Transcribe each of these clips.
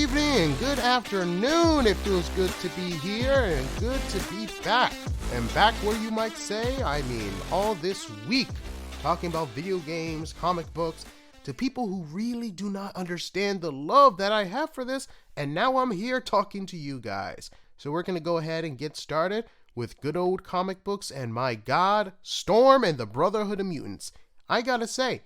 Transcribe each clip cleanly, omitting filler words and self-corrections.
evening and good afternoon. It feels good to be here and good to be back. And back where you might say, I mean all this week, talking about video games, comic books, to people who really do not understand the love that I have for this, and now I'm here talking to you guys. So we're going to go ahead and get started with good old comic books and my god, Storm and the Brotherhood of Mutants. I gotta say,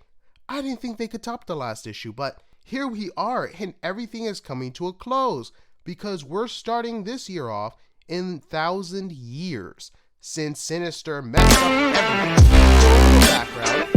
I didn't think they could top the last issue, but here we are, and everything is coming to a close, because we're starting this year off in 1,000 years, since Sinister messed up everything. So in the background,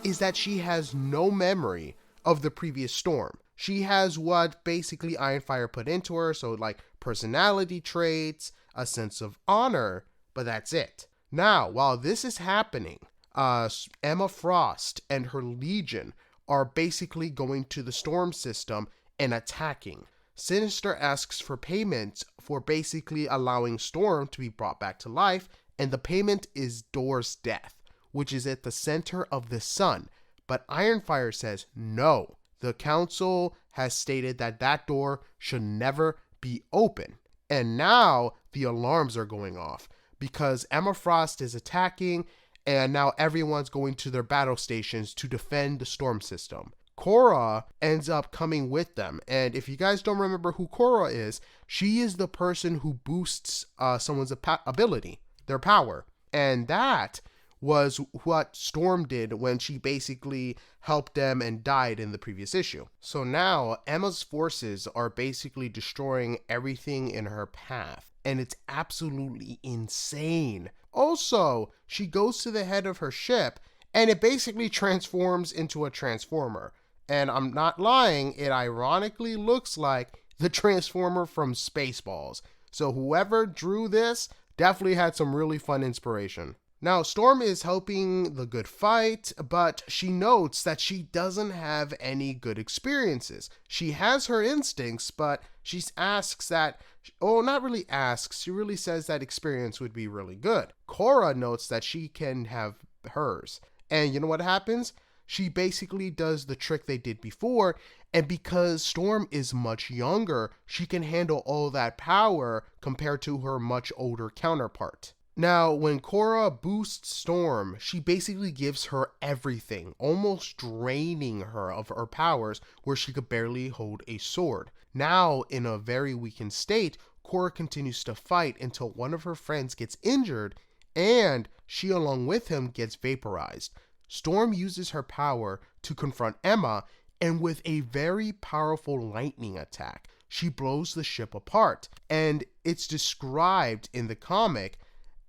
is that she has no memory of the previous Storm. She has what basically Ironfire put into her, so like personality traits, a sense of honor, but that's it. Now, while this is happening, Emma Frost and her Legion are basically going to the Storm system and attacking. Sinister asks for payment for basically allowing Storm to be brought back to life, and the payment is Door's death, which is at the center of the sun. But Ironfire says no. The council has stated that that door should never be open. And now the alarms are going off because Emma Frost is attacking, and now everyone's going to their battle stations to defend the Storm system. Korra ends up coming with them. And if you guys don't remember who Korra is, she is the person who boosts someone's ability, their power. And that was what Storm did when she basically helped them and died in the previous issue. So now Emma's forces are basically destroying everything in her path, and it's absolutely insane. Also, she goes to the head of her ship and it basically transforms into a transformer. And I'm not lying, it ironically looks like the Transformer from Spaceballs. So whoever drew this definitely had some really fun inspiration. Now, Storm is helping the good fight, but she notes that she doesn't have any good experiences. She has her instincts, but she asks that, not really asks, she really says that experience would be really good. Korra notes that she can have hers. And you know what happens? She basically does the trick they did before, and because Storm is much younger, she can handle all that power compared to her much older counterpart. Now, when Korra boosts Storm, she basically gives her everything, almost draining her of her powers where she could barely hold a sword. Now, in a very weakened state, Korra continues to fight until one of her friends gets injured and she, along with him, gets vaporized. Storm uses her power to confront Emma, and with a very powerful lightning attack, she blows the ship apart. And it's described in the comic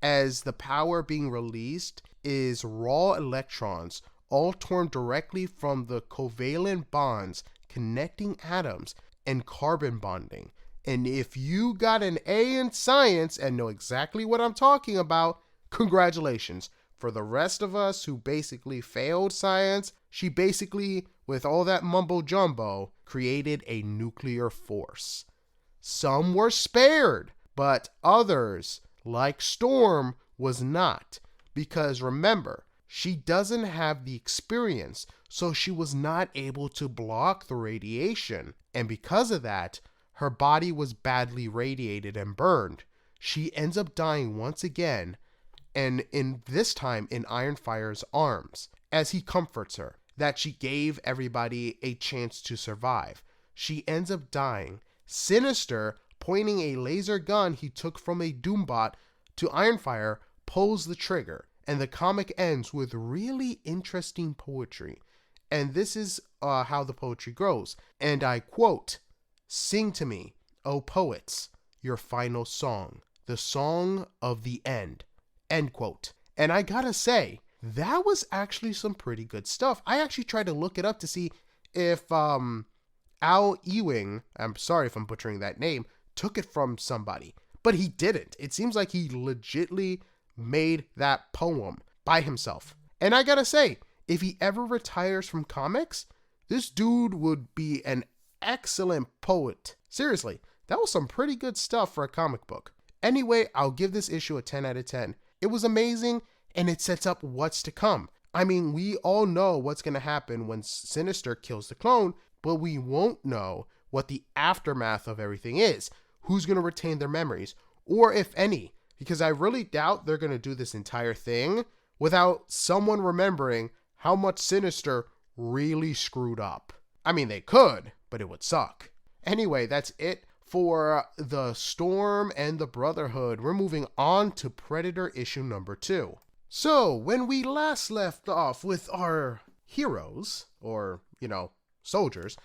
as the power being released is raw electrons, all torn directly from the covalent bonds connecting atoms and carbon bonding. And if you got an A in science and know exactly what I'm talking about, congratulations. For the rest of us who basically failed science, she basically, with all that mumbo jumbo, created a nuclear force. Some were spared, but others, like Storm, was not, because remember, she doesn't have the experience, so she was not able to block the radiation, and because of that, her body was badly radiated and burned. She ends up dying once again, and this time in Ironfire's arms, as he comforts her, that she gave everybody a chance to survive. She ends up dying. Sinister, pointing a laser gun he took from a Doombot to Ironfire, pulls the trigger, and the comic ends with really interesting poetry. And this is how the poetry grows. And I quote, "Sing to me, O poets, your final song, the song of the end," end quote. And I gotta say, that was actually some pretty good stuff. I actually tried to look it up to see if Al Ewing, I'm sorry if I'm butchering that name, took it from somebody. But he didn't. It seems like he legitly made that poem by himself. And I gotta say, if he ever retires from comics, this dude would be an excellent poet. Seriously, that was some pretty good stuff for a comic book. Anyway, I'll give this issue a 10 out of 10. It was amazing, and it sets up what's to come. I mean, we all know what's going to happen when Sinister kills the clone, but we won't know what the aftermath of everything is. Who's going to retain their memories, or if any, because I really doubt they're going to do this entire thing without someone remembering how much Sinister really screwed up. I mean, they could, but it would suck. Anyway, that's it for the Storm and the Brotherhood. We're moving on to Predator issue number 2. So, when we last left off with our heroes, or, soldiers,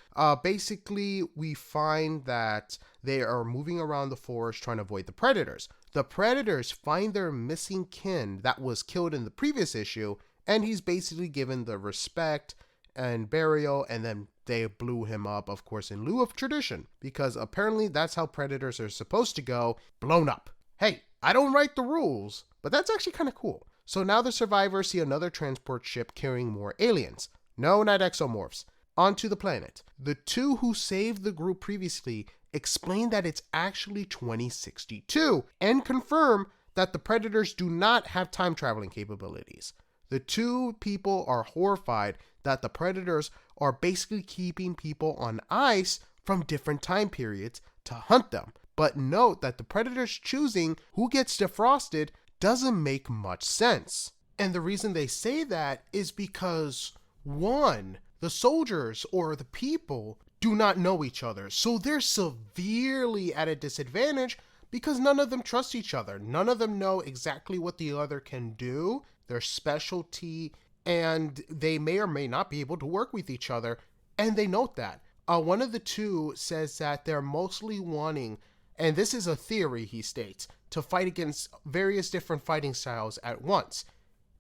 basically we find that they are moving around the forest trying to avoid the Predators. The Predators find their missing kin that was killed in the previous issue, and he's basically given the respect and burial, and then they blew him up, of course, in lieu of tradition, because apparently that's how Predators are supposed to go, blown up. Hey, I don't write the rules, but that's actually kind of cool. So now the survivors see another transport ship carrying more aliens. No, not exomorphs. Onto the planet. The two who saved the group previously explain that it's actually 2062 and confirm that the Predators do not have time traveling capabilities. The two people are horrified that the Predators are basically keeping people on ice from different time periods to hunt them. But note that the Predators choosing who gets defrosted doesn't make much sense. And the reason they say that is because, one, the soldiers or the people do not know each other, so they're severely at a disadvantage because none of them trust each other. None of them know exactly what the other can do, their specialty, and they may or may not be able to work with each other, and they note that. One of the two says that they're mostly wanting, and this is a theory, he states, to fight against various different fighting styles at once,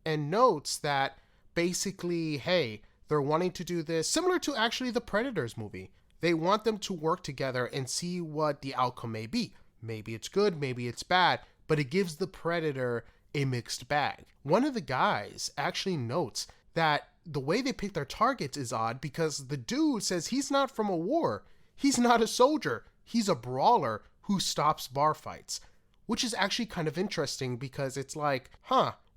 and notes that basically, hey, they're wanting to do this similar to actually the Predators movie. They want them to work together and see what the outcome may be. Maybe it's good, maybe it's bad, but it gives the Predator a mixed bag. One of the guys actually notes that the way they pick their targets is odd because the dude says he's not from a war. He's not a soldier. He's a brawler who stops bar fights, which is actually kind of interesting because it's like,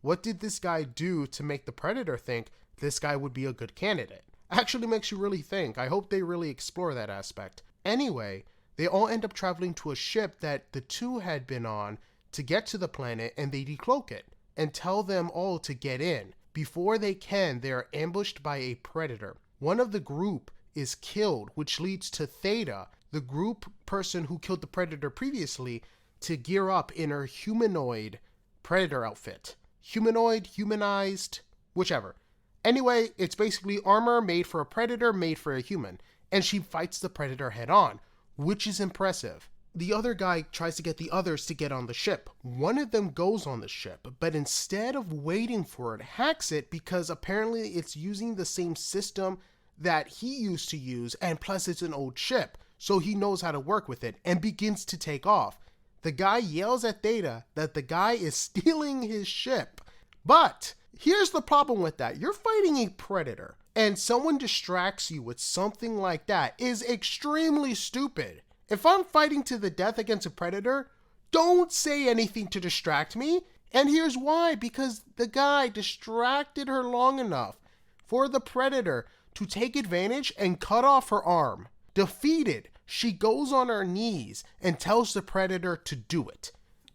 what did this guy do to make the Predator think this guy would be a good candidate? Actually makes you really think. I hope they really explore that aspect. Anyway, they all end up traveling to a ship that the two had been on to get to the planet, and they decloak it and tell them all to get in. Before they can, they are ambushed by a Predator. One of the group is killed, which leads to Theta, the group person who killed the Predator previously, to gear up in her humanoid Predator outfit. Humanoid, humanized, whichever. Anyway, it's basically armor made for a Predator, made for a human, and she fights the Predator head on, which is impressive. The other guy tries to get the others to get on the ship. One of them goes on the ship, but instead of waiting for it, hacks it because apparently it's using the same system that he used to use, and plus it's an old ship, so he knows how to work with it, and begins to take off. The guy yells at Theta that the guy is stealing his ship. But here's the problem with that. You're fighting a Predator, and someone distracts you with something like that is extremely stupid. If I'm fighting to the death against a Predator, don't say anything to distract me. And here's why, because the guy distracted her long enough for the Predator to take advantage and cut off her arm. Defeated, she goes on her knees and tells the Predator to do it.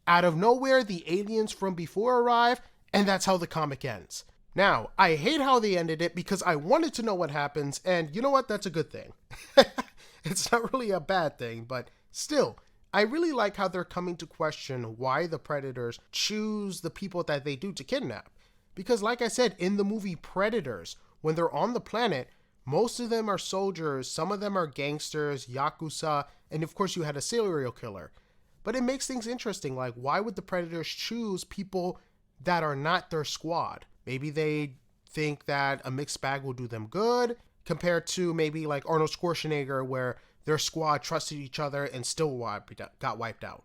Out of nowhere, the aliens from before arrive, and that's how the comic ends. Now, I hate how they ended it because I wanted to know what happens, and you know what? That's a good thing. It's not really a bad thing, but still, I really like how they're coming to question why the Predators choose the people that they do to kidnap. Because like I said, in the movie Predators, when they're on the planet, Most of them are soldiers, some of them are gangsters, yakuza, and of course you had a serial killer. But it makes things interesting, like why would the Predators choose people that are not their squad? Maybe they think that a mixed bag will do them good, compared to maybe like Arnold Schwarzenegger, where their squad trusted each other and still got wiped out.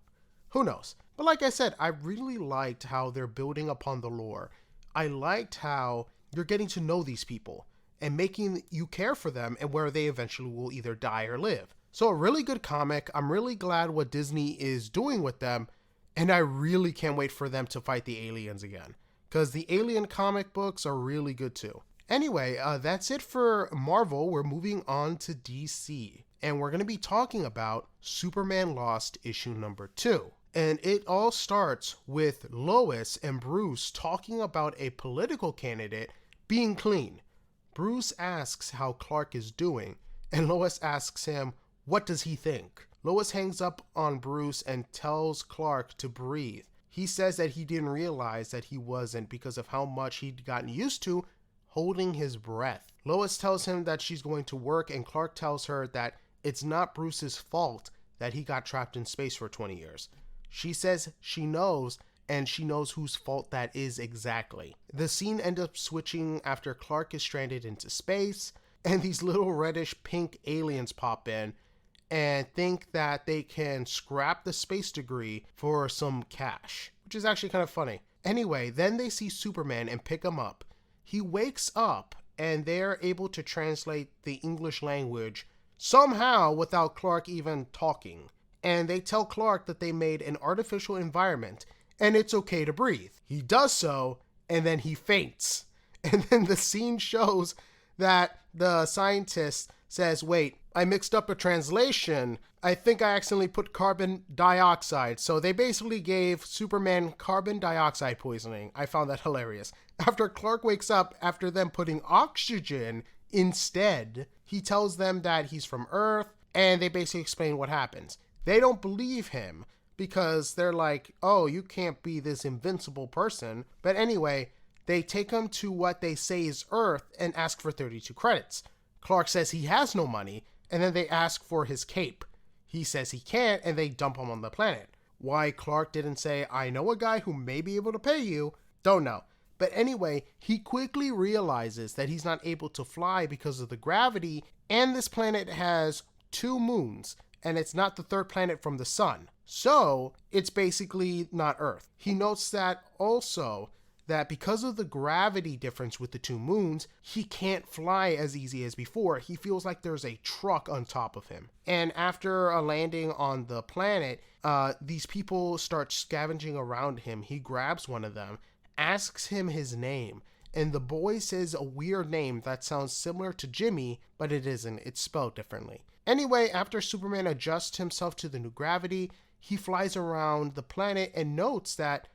Who knows? But like I said, I really liked how they're building upon the lore. I liked how you're getting to know these people and making you care for them and where they eventually will either die or live. So a really good comic. I'm really glad what Disney is doing with them, and I really can't wait for them to fight the aliens again, because the Alien comic books are really good too. Anyway, that's it for Marvel. We're moving on to DC, and we're going to be talking about Superman Lost issue number 2. And it all starts with Lois and Bruce talking about a political candidate being clean. Bruce asks how Clark is doing, and Lois asks him, what does he think? Lois hangs up on Bruce and tells Clark to breathe. He says that he didn't realize that he wasn't because of how much he'd gotten used to holding his breath. Lois tells him that she's going to work, and Clark tells her that it's not Bruce's fault that he got trapped in space for 20 years. She says she knows, and she knows whose fault that is exactly. The scene ends up switching after Clark is stranded into space, and these little reddish pink aliens pop in and think that they can scrap the space degree for some cash, which is actually kind of funny. Anyway, then they see Superman and pick him up. He wakes up, and they're able to translate the English language somehow without Clark even talking. And they tell Clark that they made an artificial environment and it's okay to breathe. He does so, and then he faints. And then the scene shows that the scientist says, wait, I mixed up a translation. I think I accidentally put carbon dioxide. So they basically gave Superman carbon dioxide poisoning. I found that hilarious. After Clark wakes up, after them putting oxygen instead, he tells them that he's from Earth, and they basically explain what happens. They don't believe him because they're like, oh, you can't be this invincible person. But anyway, they take him to what they say is Earth and ask for 32 credits. Clark says he has no money, and then they ask for his cape. He says he can't, and they dump him on the planet. Why Clark didn't say, I know a guy who may be able to pay you, don't know. But anyway, he quickly realizes that he's not able to fly because of the gravity, and this planet has 2 moons. And it's not the third planet from the sun. So it's basically not Earth. He notes that also that because of the gravity difference with the 2 moons, he can't fly as easy as before. He feels like there's a truck on top of him. And after a landing on the planet, these people start scavenging around him. He grabs one of them, asks him his name, and the boy says a weird name that sounds similar to Jimmy, but it isn't. It's spelled differently. Anyway, after Superman adjusts himself to the new gravity, he flies around the planet and notes that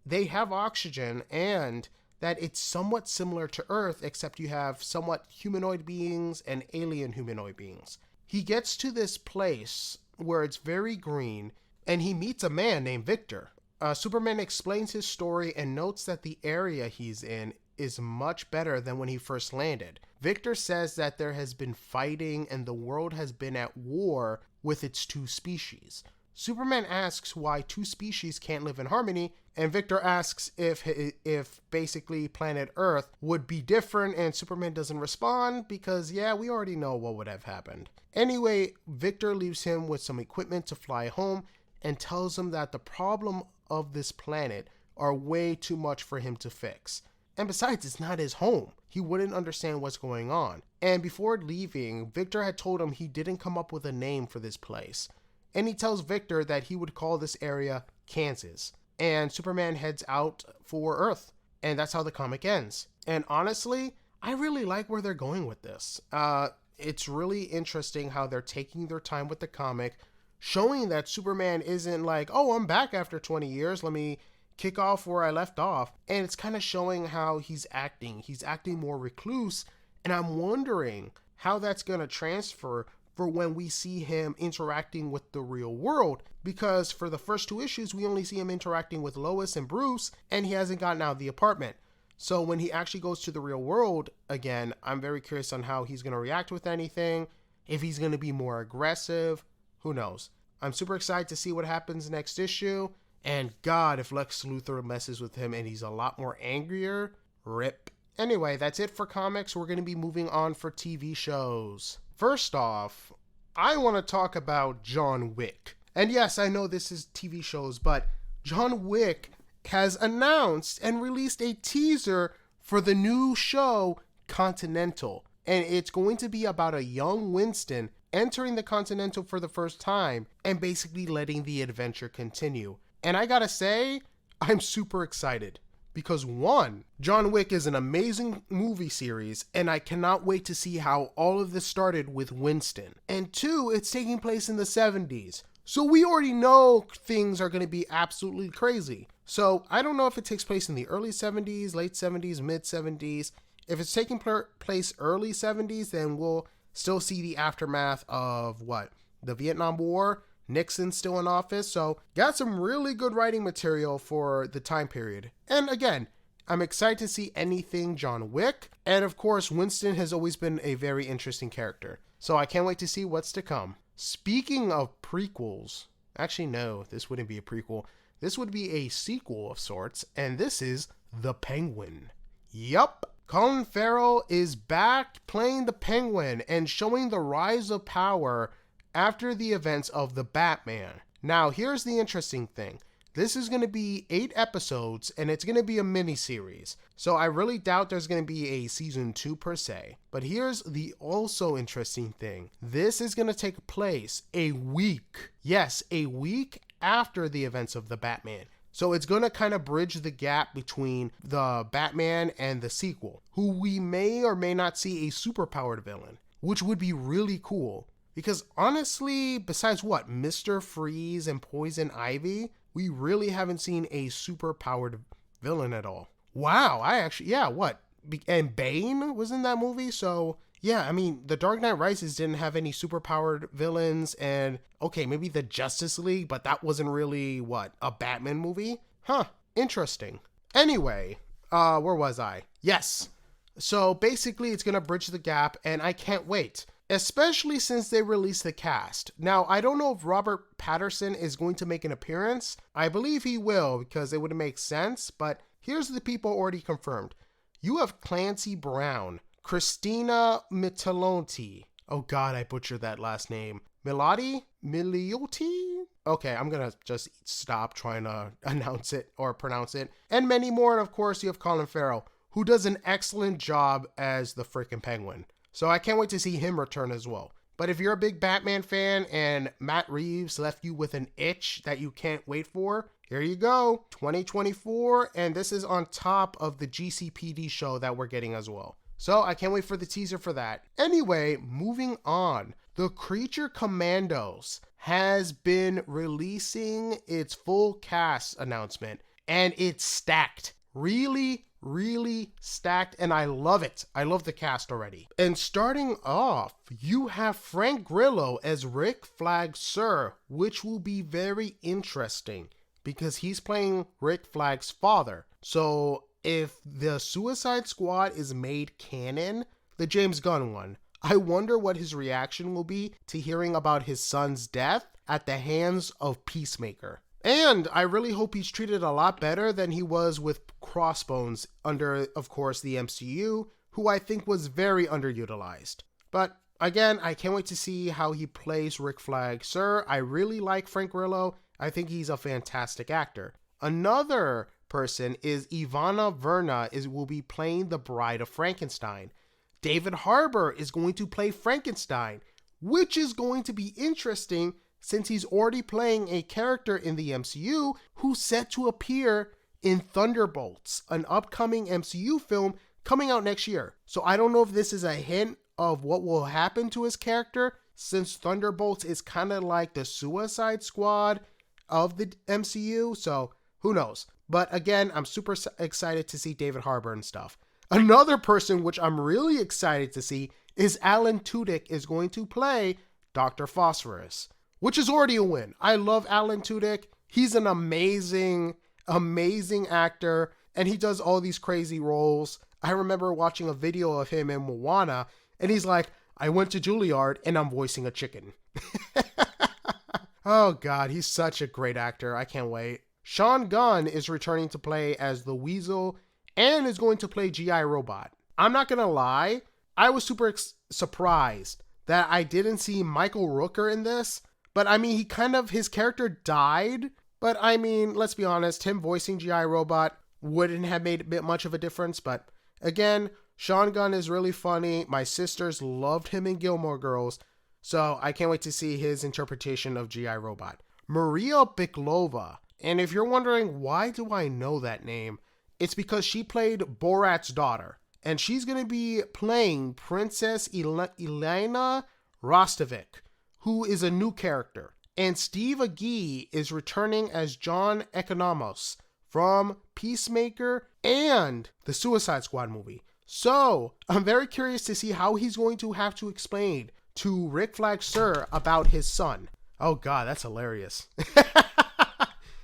they have oxygen and that it's somewhat similar to Earth, except you have somewhat humanoid beings and alien humanoid beings. He gets to this place where it's very green, and he meets a man named Victor. Superman explains his story and notes that the area he's in is much better than when he first landed. Victor says that there has been fighting and the world has been at war with its 2 species. Superman asks why 2 species can't live in harmony, and Victor asks if basically planet Earth would be different, and Superman doesn't respond because, yeah, we already know what would have happened. Anyway, Victor leaves him with some equipment to fly home and tells him that the problem of this planet are way too much for him to fix. And besides, it's not his home. He wouldn't understand what's going on. And before leaving, Victor had told him he didn't come up with a name for this place. And he tells Victor that he would call this area Kansas. And Superman heads out for Earth. And that's how the comic ends. And honestly, I really like where they're going with this. It's really interesting how they're taking their time with the comic, showing that Superman isn't like, oh, I'm back after 20 years, let me kick off where I left off. And it's kind of showing how he's acting. He's acting more recluse, and I'm wondering how that's going to transfer for when we see him interacting with the real world, because for the first 2 issues we only see him interacting with Lois and Bruce, and he hasn't gotten out of the apartment. So when he actually goes to the real world again, I'm very curious on how he's going to react with anything. If he's going to be more aggressive, who knows? I'm super excited to see what happens next issue. And God, if Lex Luthor messes with him and he's a lot more angrier, rip. Anyway, that's it for comics. We're going to be moving on for TV shows. First off, I want to talk about John Wick. And yes, I know this is TV shows, but John Wick has announced and released a teaser for the new show, Continental. And it's going to be about a young Winston entering the Continental for the first time and basically letting the adventure continue. And I gotta say, I'm super excited. Because one, John Wick is an amazing movie series, and I cannot wait to see how all of this started with Winston. And two, it's taking place in the 70s. So we already know things are going to be absolutely crazy. So I don't know if it takes place in the early 70s, late 70s, mid 70s. If it's taking place early 70s, then we'll still see the aftermath of what? The Vietnam War. Nixon's still in office, so got some really good writing material for the time period. And again, I'm excited to see anything John Wick, and of course, Winston has always been a very interesting character, so I can't wait to see what's to come. Speaking of prequels, actually no, this wouldn't be a prequel. This would be a sequel of sorts, and this is The Penguin. Yup, Colin Farrell is back playing the Penguin and showing the rise of power after the events of the Batman. Now, here's the interesting thing. This is going to be 8 episodes, and it's going to be a mini-series. So I really doubt there's going to be a season 2 per se. But here's the also interesting thing. This is going to take place a week. Yes, a week after the events of the Batman. So it's going to kind of bridge the gap between the Batman and the sequel, who we may or may not see a superpowered villain, which would be really cool. Because honestly, besides what, Mr. Freeze and Poison Ivy, we really haven't seen a super powered villain at all. Wow, and Bane was in that movie, so yeah, I mean, The Dark Knight Rises didn't have any super powered villains, and okay, maybe the Justice League, but that wasn't really, a Batman movie? Huh, interesting. Anyway, where was I? Yes, so basically it's gonna bridge the gap, and I can't wait. Especially since they released the cast. Now, I don't know if Robert Pattinson is going to make an appearance. I believe he will, because it would make sense, but here's the people already confirmed. You have Clancy Brown, Christina Milioti. Oh God, I butchered that last name. Milioti? Okay, I'm gonna just stop trying to announce it or pronounce it. And many more, and of course you have Colin Farrell, who does an excellent job as the freaking Penguin. So I can't wait to see him return as well. But if you're a big Batman fan and Matt Reeves left you with an itch that you can't wait for, here you go, 2024, and this is on top of the GCPD show that we're getting as well. So I can't wait for the teaser for that. Anyway, moving on. The Creature Commandos has been releasing its full cast announcement, and it's stacked. Really stacked, and I love it. I love the cast already. And starting off, you have Frank Grillo as Rick Flag Sir, which will be very interesting because he's playing Rick Flag's father. So if the Suicide Squad is made canon, the James Gunn one, I wonder what his reaction will be to hearing about his son's death at the hands of Peacemaker. And I really hope he's treated a lot better than he was with Crossbones under, of course, the MCU, who I think was very underutilized. But again, I can't wait to see how he plays Rick Flag Sir. I really like Frank Grillo. I think he's a fantastic actor. Another person is Ivana Verna will be playing the Bride of Frankenstein. David Harbour is going to play Frankenstein, which is going to be interesting since he's already playing a character in the MCU who's set to appear in Thunderbolts, an upcoming MCU film coming out next year. So I don't know if this is a hint of what will happen to his character, since Thunderbolts is kind of like the Suicide Squad of the MCU, so who knows. But again, I'm super excited to see David Harbour and stuff. Another person which I'm really excited to see is Alan Tudyk is going to play Dr. Phosphorus, which is already a win. I love Alan Tudyk. He's an amazing actor. and he does all these crazy roles. I remember watching a video of him in Moana, and he's like, I went to Juilliard and I'm voicing a chicken. Oh God, he's such a great actor. I can't wait. Sean Gunn is returning to play as the Weasel and is going to play G.I. Robot. I'm not gonna lie, I was super surprised that I didn't see Michael Rooker in this, but I mean, his character died, but I mean, let's be honest, him voicing G.I. Robot wouldn't have made a bit much of a difference, but again, Sean Gunn is really funny. My sisters loved him in Gilmore Girls, so I can't wait to see his interpretation of G.I. Robot. Maria Bakalova, and if you're wondering why do I know that name, it's because she played Borat's daughter, and she's going to be playing Princess Elena Rostovich, who is a new character. And Steve Agee is returning as John Economos from Peacemaker and the Suicide Squad movie. So I'm very curious to see how he's going to have to explain to Rick Flag Sir about his son. Oh God, that's hilarious.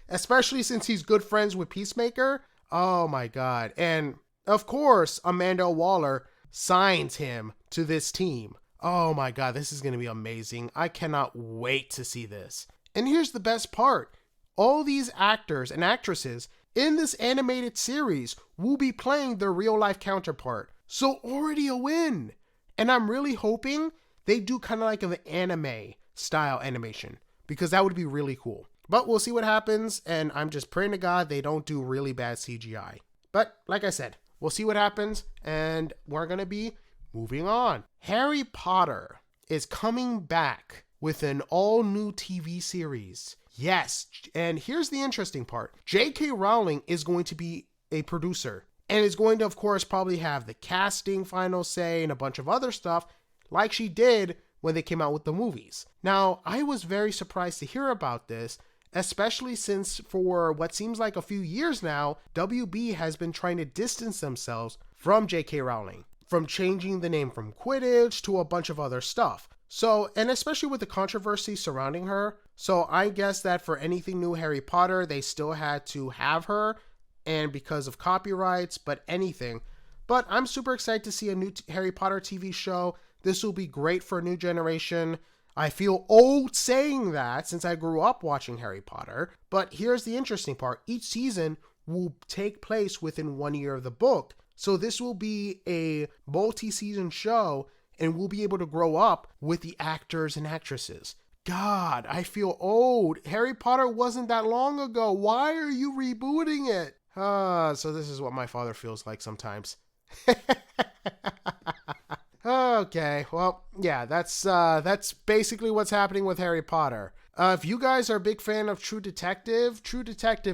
Especially since he's good friends with Peacemaker. Oh my God. And of course, Amanda Waller signs him to this team. Oh my God, this is going to be amazing. I cannot wait to see this. And here's the best part. All these actors and actresses in this animated series will be playing their real life counterpart. So already a win. And I'm really hoping they do kind of like an anime style animation, because that would be really cool. But we'll see what happens, and I'm just praying to God they don't do really bad CGI. But like I said, we'll see what happens, and we're going to be moving on. Harry Potter is coming back with an all-new TV series. Yes, and here's the interesting part. J.K. Rowling is going to be a producer, and is going to, of course, probably have the casting final say and a bunch of other stuff, like she did when they came out with the movies. Now, I was very surprised to hear about this, especially since for what seems like a few years now, WB has been trying to distance themselves from J.K. Rowling, from changing the name from Quidditch to a bunch of other stuff. So, and especially with the controversy surrounding her, so I guess that for anything new Harry Potter, they still had to have her, and because of copyrights, but anything. But I'm super excited to see a new Harry Potter TV show. This will be great for a new generation. I feel old saying that since I grew up watching Harry Potter, but here's the interesting part. Each season will take place within 1 year of the book. So this will be a multi-season show, and we'll be able to grow up with the actors and actresses. God, I feel old. Harry Potter wasn't that long ago. Why are you rebooting it? So this is what my father feels like sometimes. Okay, well, yeah, that's basically what's happening with Harry Potter. If you guys are a big fan of True Detective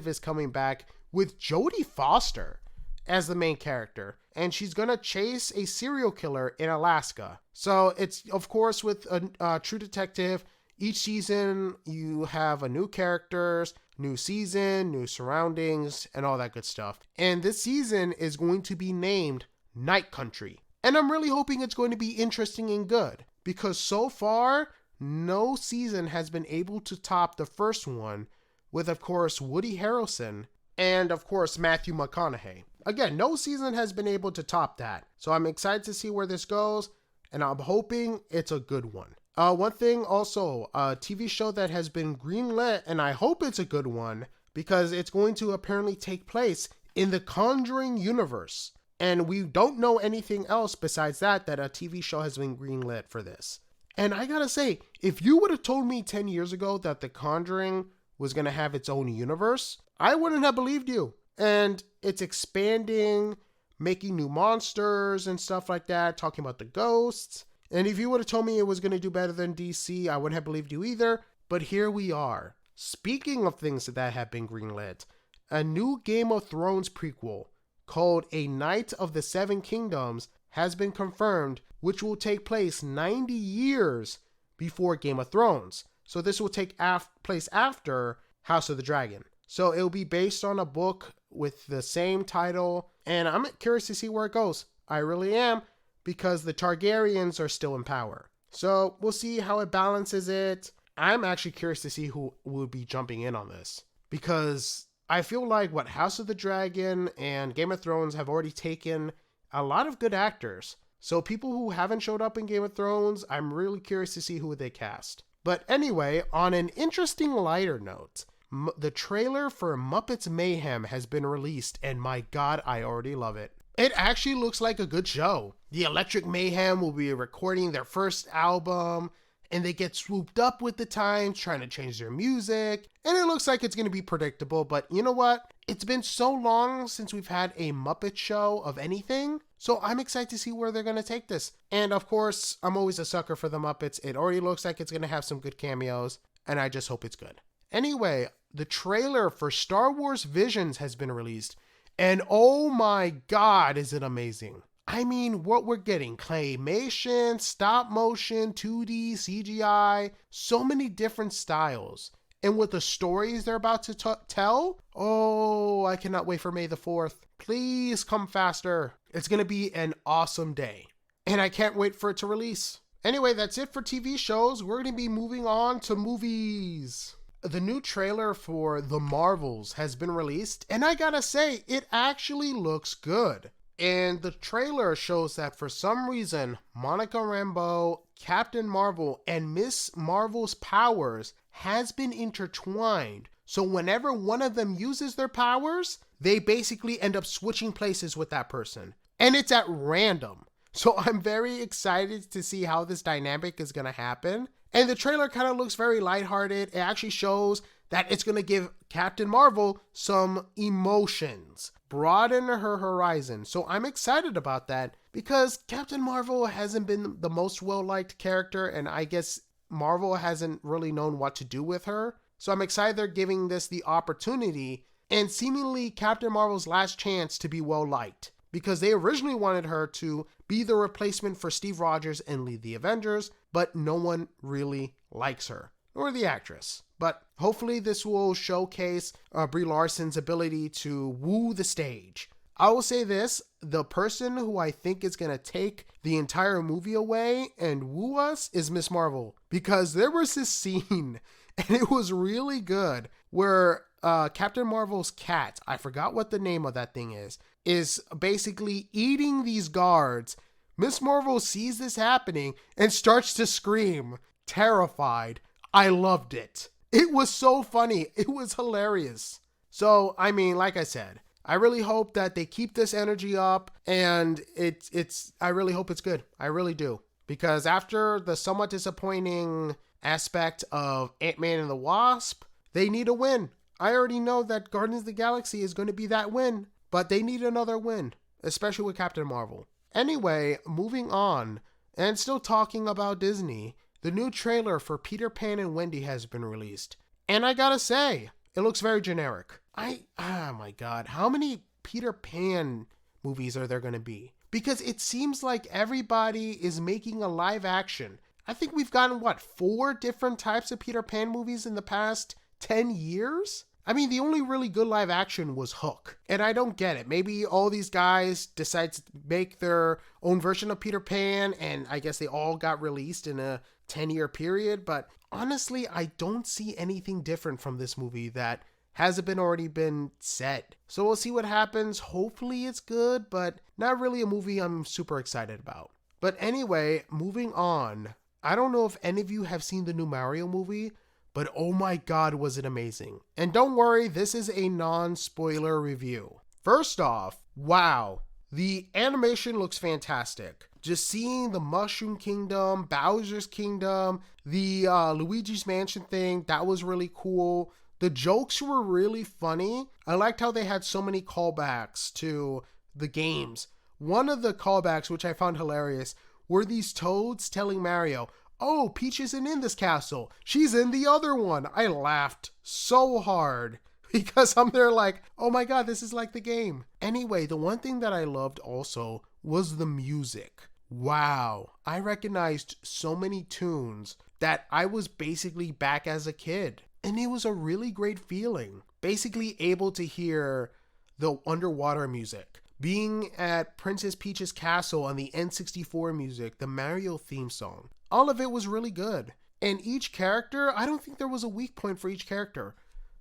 is coming back with Jodie Foster as the main character, and she's gonna chase a serial killer in Alaska. So it's, of course, with a True Detective, each season you have a new characters, new season, new surroundings, and all that good stuff. And this season is going to be named Night Country. And I'm really hoping it's going to be interesting and good, because so far, no season has been able to top the first one with, of course, Woody Harrelson and, of course, Matthew McConaughey. Again, no season has been able to top that. So I'm excited to see where this goes, and I'm hoping it's a good one. One thing also, a TV show that has been greenlit, and I hope it's a good one, because it's going to apparently take place in the Conjuring universe. And we don't know anything else besides that a TV show has been greenlit for this. And I gotta say, if you would have told me 10 years ago that The Conjuring was gonna have its own universe, I wouldn't have believed you. And it's expanding, making new monsters and stuff like that, talking about the ghosts. And if you would have told me it was gonna do better than DC, I wouldn't have believed you either. But here we are. Speaking of things that have been greenlit, a new Game of Thrones prequel called A Knight of the Seven Kingdoms has been confirmed, which will take place 90 years before Game of Thrones. So this will take place after House of the Dragon. So it'll be based on a book with the same title, and I'm curious to see where it goes. I really am, because the Targaryens are still in power. So we'll see how it balances it. I'm actually curious to see who will be jumping in on this, because I feel like what House of the Dragon and Game of Thrones have already taken a lot of good actors. So people who haven't showed up in Game of Thrones, I'm really curious to see who they cast. But anyway, on an interesting lighter note, the trailer for Muppets Mayhem has been released, and my god, I already love it. It actually looks like a good show. The Electric Mayhem will be recording their first album, and they get swooped up with the times, trying to change their music, and it looks like it's going to be predictable, but you know what? It's been so long since we've had a Muppet show of anything, so I'm excited to see where they're going to take this. And of course, I'm always a sucker for the Muppets. It already looks like it's going to have some good cameos, and I just hope it's good. Anyway, the trailer for Star Wars Visions has been released, and oh my god, is it amazing. I mean, what we're getting, claymation, stop motion, 2D, CGI, so many different styles. And with the stories they're about to tell, oh, I cannot wait for May the 4th. Please come faster. It's going to be an awesome day. And I can't wait for it to release. Anyway, that's it for TV shows. We're going to be moving on to movies. The new trailer for The Marvels has been released, and I gotta say, it actually looks good. And the trailer shows that for some reason, Monica Rambeau, Captain Marvel, and Miss Marvel's powers has been intertwined. So whenever one of them uses their powers, they basically end up switching places with that person. And it's at random. So I'm very excited to see how this dynamic is going to happen. And the trailer kind of looks very lighthearted. It actually shows that it's going to give Captain Marvel some emotions, broaden her horizon. So I'm excited about that because Captain Marvel hasn't been the most well-liked character, and I guess Marvel hasn't really known what to do with her. So I'm excited they're giving this the opportunity and seemingly Captain Marvel's last chance to be well-liked, because they originally wanted her to be the replacement for Steve Rogers and lead the Avengers, but no one really likes her, nor the actress. But hopefully this will showcase Brie Larson's ability to woo the stage. I will say this, the person who I think is going to take the entire movie away and woo us is Miss Marvel, because there was this scene, and it was really good, where Captain Marvel's cat, I forgot what the name of that thing is basically eating these guards. Miss Marvel sees this happening and starts to scream, terrified. I loved it. It was so funny. It was hilarious. So, I mean, like I said, I really hope that they keep this energy up, and I really hope it's good. I really do. Because after the somewhat disappointing aspect of Ant-Man and the Wasp, they need a win. I already know that Guardians of the Galaxy is going to be that win, but they need another win, especially with Captain Marvel. Anyway, moving on, and still talking about Disney, the new trailer for Peter Pan and Wendy has been released. And I gotta say, it looks very generic. Oh my god, how many Peter Pan movies are there gonna be? Because it seems like everybody is making a live action. I think we've gotten, 4 different types of Peter Pan movies in the past 10 years? I mean, the only really good live action was Hook, and I don't get it. Maybe all these guys decide to make their own version of Peter Pan, and I guess they all got released in a 10-year period, but honestly, I don't see anything different from this movie that hasn't already been said. So we'll see what happens. Hopefully it's good, but not really a movie I'm super excited about. But anyway, moving on. I don't know if any of you have seen the new Mario movie, but oh my god, was it amazing. And don't worry, this is a non-spoiler review. First off, wow, the animation looks fantastic. Just seeing the Mushroom Kingdom, Bowser's Kingdom, the Luigi's Mansion thing, that was really cool. The jokes were really funny. I liked how they had so many callbacks to the games. One of the callbacks, which I found hilarious, were these toads telling Mario, "Oh, Peach isn't in this castle. She's in the other one." I laughed so hard because I'm there like, oh my god, this is like the game. Anyway, the one thing that I loved also was the music. Wow, I recognized so many tunes that I was basically back as a kid. And it was a really great feeling. Basically able to hear the underwater music. Being at Princess Peach's castle on the N64 music, the Mario theme song. All of it was really good. And each character, I don't think there was a weak point for each character.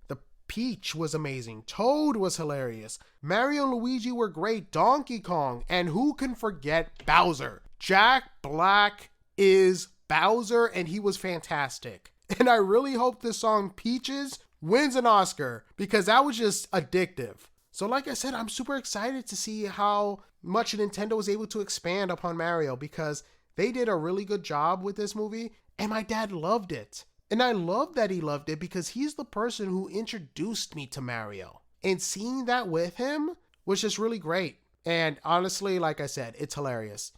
The Peach was amazing. Toad was hilarious. Mario and Luigi were great. Donkey Kong. And who can forget Bowser? Jack Black is Bowser, and he was fantastic. And I really hope this song Peaches wins an Oscar, because that was just addictive. So like I said, I'm super excited to see how much Nintendo was able to expand upon Mario, because they did a really good job with this movie, and my dad loved it. And I love that he loved it, because he's the person who introduced me to Mario. And seeing that with him was just really great. And honestly, like I said, it's hilarious.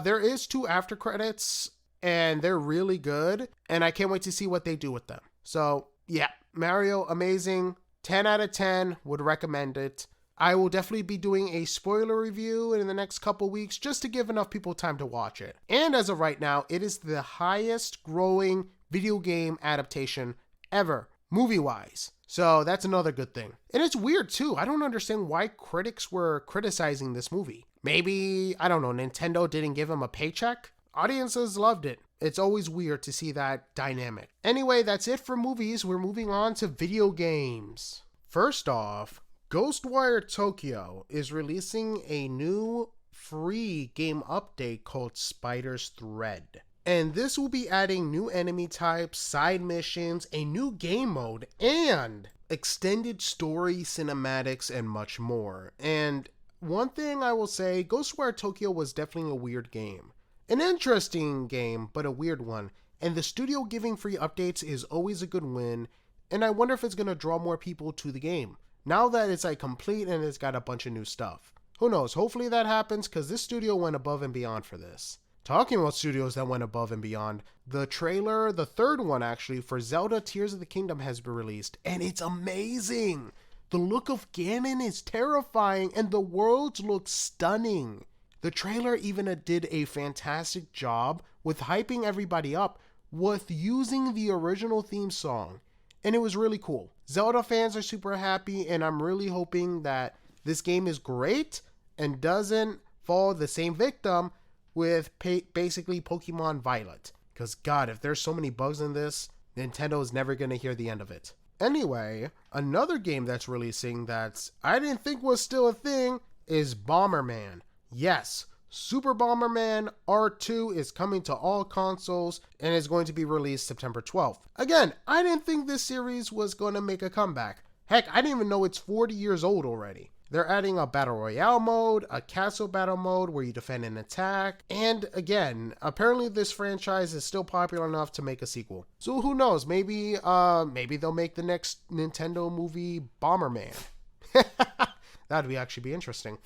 There is 2 after credits, and they're really good, and I can't wait to see what they do with them. So yeah, Mario, amazing. 10 out of 10, would recommend it. I will definitely be doing a spoiler review in the next couple weeks, just to give enough people time to watch it. And as of right now, it is the highest growing video game adaptation ever, movie-wise. So that's another good thing. And it's weird too. I don't understand why critics were criticizing this movie. Maybe, I don't know, Nintendo didn't give them a paycheck? Audiences loved it. It's always weird to see that dynamic. Anyway, that's it for movies. We're moving on to video games. First off, Ghostwire Tokyo is releasing a new free game update called Spider's Thread. And this will be adding new enemy types, side missions, a new game mode, and extended story, cinematics, and much more. And one thing I will say, Ghostwire Tokyo was definitely a weird game. An interesting game, but a weird one. And the studio giving free updates is always a good win, and I wonder if it's going to draw more people to the game, now that it's like complete and it's got a bunch of new stuff. Who knows, hopefully that happens, because this studio went above and beyond for this. Talking about studios that went above and beyond, the trailer, the third one actually, for Zelda Tears of the Kingdom has been released, and it's amazing! The look of Ganon is terrifying, and the worlds look stunning. The trailer even did a fantastic job with hyping everybody up with using the original theme song, and it was really cool. Zelda fans are super happy, and I'm really hoping that this game is great and doesn't fall the same victim with basically Pokemon Violet. Because God, if there's so many bugs in this, Nintendo is never going to hear the end of it. Anyway, another game that's releasing that I didn't think was still a thing is Bomberman. Yes, Super Bomberman R2 is coming to all consoles and is going to be released September 12th. Again, I didn't think this series was going to make a comeback. Heck, I didn't even know it's 40 years old already. They're adding a Battle Royale mode, a Castle Battle mode where you defend and attack, and again, apparently this franchise is still popular enough to make a sequel. So who knows, maybe they'll make the next Nintendo movie Bomberman. That'd actually be interesting.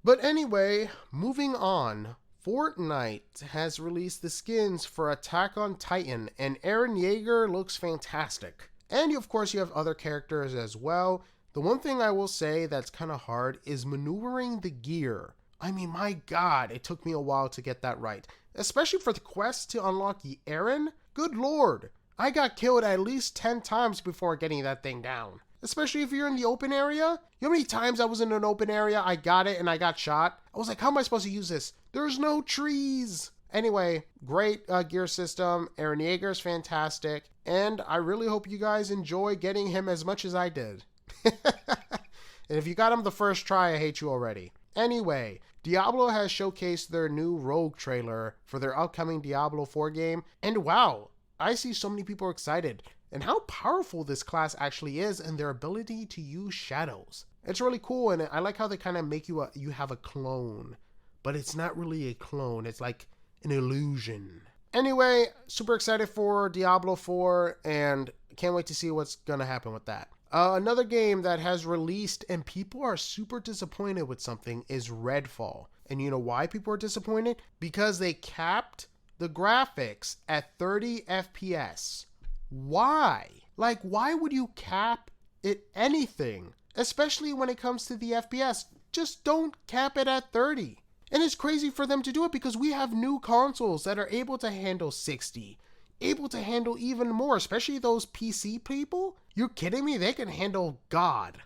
But anyway, moving on, Fortnite has released the skins for Attack on Titan, and Eren Yeager looks fantastic. And of course you have other characters as well. The one thing I will say that's kind of hard is maneuvering the gear. I mean, my God, it took me a while to get that right. Especially for the quest to unlock the Eren. Good Lord, I got killed at least 10 times before getting that thing down. Especially if you're in the open area. You know how many times I was in an open area, I got it and I got shot? I was like, how am I supposed to use this? There's no trees. Anyway, great gear system. Eren Yeager is fantastic. And I really hope you guys enjoy getting him as much as I did. And if you got him the first try, I hate you already. Anyway, Diablo has showcased their new Rogue trailer for their upcoming Diablo 4 game. And wow, I see so many people excited. And how powerful this class actually is and their ability to use shadows. It's really cool, and I like how they kind of make you have a clone. But it's not really a clone, it's like an illusion. Anyway, super excited for Diablo 4, and can't wait to see what's gonna happen with that. Another game that has released and people are super disappointed with something is Redfall. And you know why people are disappointed? Because they capped the graphics at 30 FPS. Why? Like, why would you cap it anything? Especially when it comes to the FPS. Just don't cap it at 30. And it's crazy for them to do it because we have new consoles that are able to handle 60. Able to handle even more, especially those PC people. You're kidding me? They can handle God.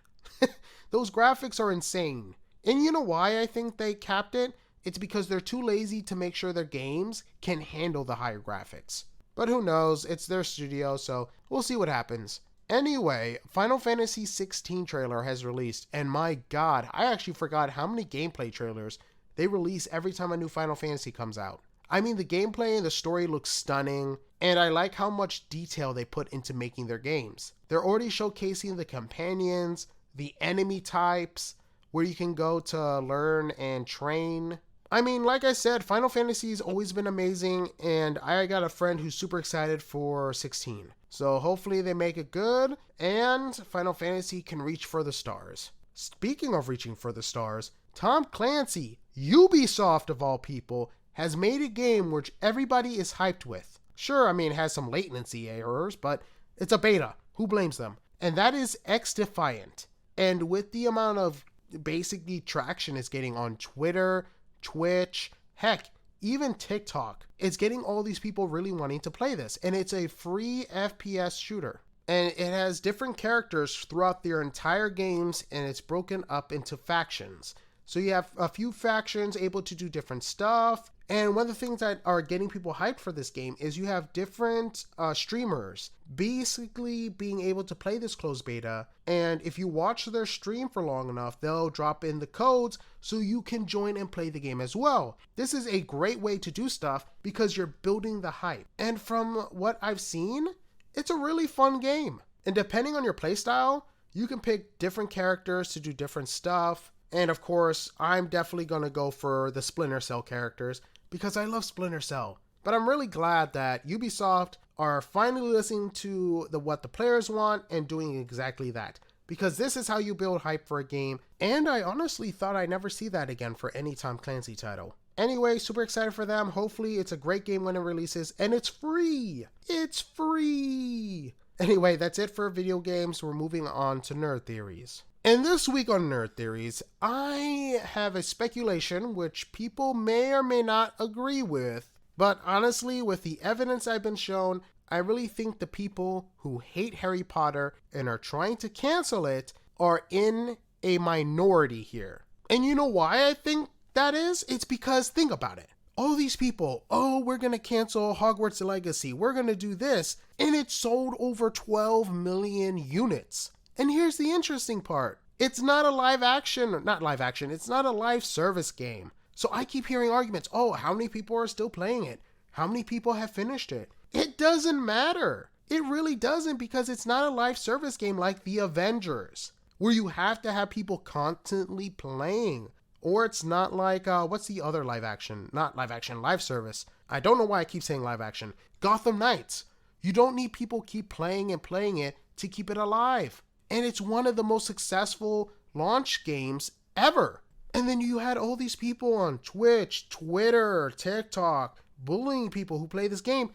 Those graphics are insane. And you know why I think they capped it? It's because they're too lazy to make sure their games can handle the higher graphics. But who knows? It's their studio, so we'll see what happens. Anyway, Final Fantasy 16 trailer has released, and my god, I actually forgot how many gameplay trailers they release every time a new Final Fantasy comes out. I mean, the gameplay and the story looks stunning, and I like how much detail they put into making their games. They're already showcasing the companions, the enemy types, where you can go to learn and train. I mean, like I said, Final Fantasy's always been amazing, and I got a friend who's super excited for 16. So hopefully they make it good, and Final Fantasy can reach for the stars. Speaking of reaching for the stars, Tom Clancy, Ubisoft of all people, has made a game which everybody is hyped with. Sure, I mean, it has some latency errors, but it's a beta. Who blames them? And that is X-Defiant. And with the amount of basically traction it's getting on Twitter, Twitch, heck, even TikTok, it's getting all these people really wanting to play this. And it's a free FPS shooter. And it has different characters throughout their entire games, and it's broken up into factions. So you have a few factions able to do different stuff. And one of the things that are getting people hyped for this game is you have different streamers basically being able to play this closed beta. And if you watch their stream for long enough, they'll drop in the codes so you can join and play the game as well. This is a great way to do stuff because you're building the hype. And from what I've seen, it's a really fun game. And depending on your playstyle, you can pick different characters to do different stuff. And of course, I'm definitely going to go for the Splinter Cell characters because I love Splinter Cell. But I'm really glad that Ubisoft are finally listening to what the players want and doing exactly that. Because this is how you build hype for a game. And I honestly thought I'd never see that again for any Tom Clancy title. Anyway, super excited for them. Hopefully it's a great game when it releases. And it's free! It's free! Anyway, that's it for video games. We're moving on to nerd theories. And this week on Nerd Theories, I have a speculation which people may or may not agree with, but honestly, with the evidence I've been shown, I really think the people who hate Harry Potter and are trying to cancel it are in a minority here. And you know why I think that is? It's because, think about it. All these people, we're going to cancel Hogwarts Legacy, we're going to do this, and it sold over 12 million units. And here's the interesting part. It's not a it's not a live service game. So I keep hearing arguments, how many people are still playing it? How many people have finished it? It doesn't matter. It really doesn't because it's not a live service game like The Avengers, where you have to have people constantly playing. Or it's not like, what's the other live service. I don't know why I keep saying live action. Gotham Knights. You don't need people keep playing and playing it to keep it alive. And it's one of the most successful launch games ever. And then you had all these people on Twitch, Twitter, TikTok, bullying people who play this game.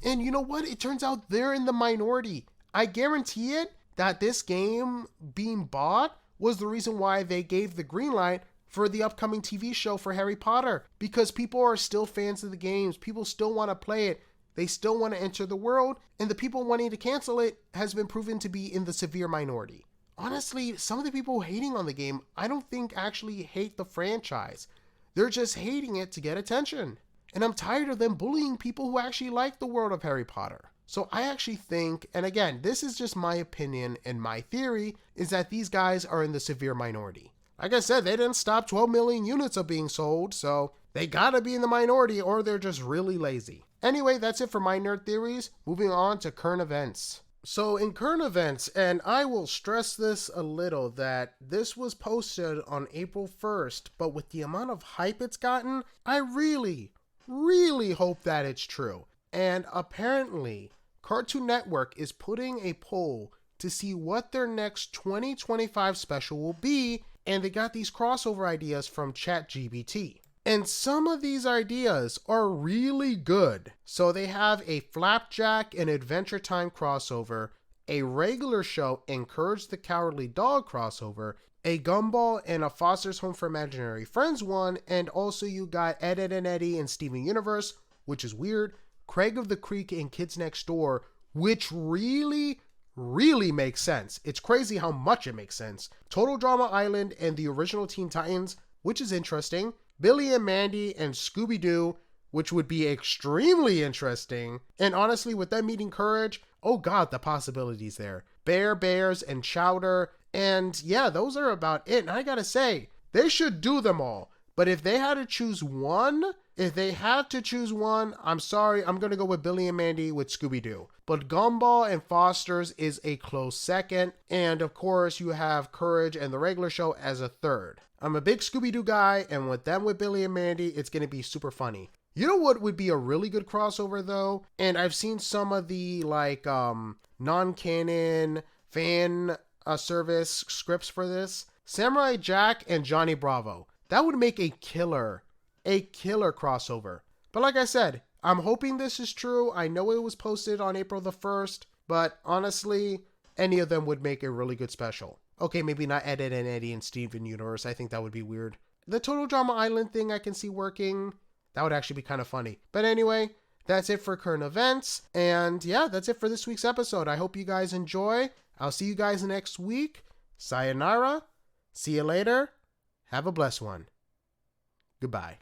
And you know what? It turns out they're in the minority. I guarantee it that this game being bought was the reason why they gave the green light for the upcoming TV show for Harry Potter. Because people are still fans of the games. People still want to play it. They still want to enter the world, and the people wanting to cancel it has been proven to be in the severe minority. Honestly, some of the people hating on the game, I don't think actually hate the franchise. They're just hating it to get attention. And I'm tired of them bullying people who actually like the world of Harry Potter. So I actually think, and again, this is just my opinion and my theory, is that these guys are in the severe minority. Like I said, they didn't stop 12 million units of being sold, so they gotta be in the minority or they're just really lazy. Anyway, that's it for my nerd theories. Moving on to current events. So in current events, and I will stress this a little, that this was posted on April 1st, but with the amount of hype it's gotten, I really hope that it's true. And apparently, Cartoon Network is putting a poll to see what their next 2025 special will be, and they got these crossover ideas from ChatGPT. And some of these ideas are really good. So they have a Flapjack and Adventure Time crossover, a regular show and Courage the Cowardly Dog crossover, a Gumball and a Foster's Home for Imaginary Friends one, and also you got Ed, Edd and Eddy and Steven Universe, which is weird, Craig of the Creek and Kids Next Door, which really makes sense. It's crazy how much it makes sense. Total Drama Island and the original Teen Titans, which is interesting. Billy and Mandy and Scooby-Doo, which would be extremely interesting. And honestly, with them meeting Courage, oh god, the possibilities there. Bears, and Chowder. And yeah, those are about it. And I gotta say, they should do them all. But if they had to choose one, I'm sorry, I'm gonna go with Billy and Mandy with Scooby-Doo. But Gumball and Foster's is a close second. And of course, you have Courage and the Regular Show as a third. I'm a big Scooby-Doo guy, and with them with Billy and Mandy, it's gonna be super funny. You know what would be a really good crossover though? And I've seen some of the non-canon fan service scripts for this. Samurai Jack and Johnny Bravo. That would make a killer crossover. But like I said, I'm hoping this is true. I know it was posted on April the 1st, but honestly, any of them would make a really good special. Okay, maybe not Ed, Edd and Eddy and Steven Universe. I think that would be weird. The Total Drama Island thing I can see working. That would actually be kind of funny. But anyway, that's it for current events. And yeah, that's it for this week's episode. I hope you guys enjoy. I'll see you guys next week. Sayonara. See you later. Have a blessed one. Goodbye.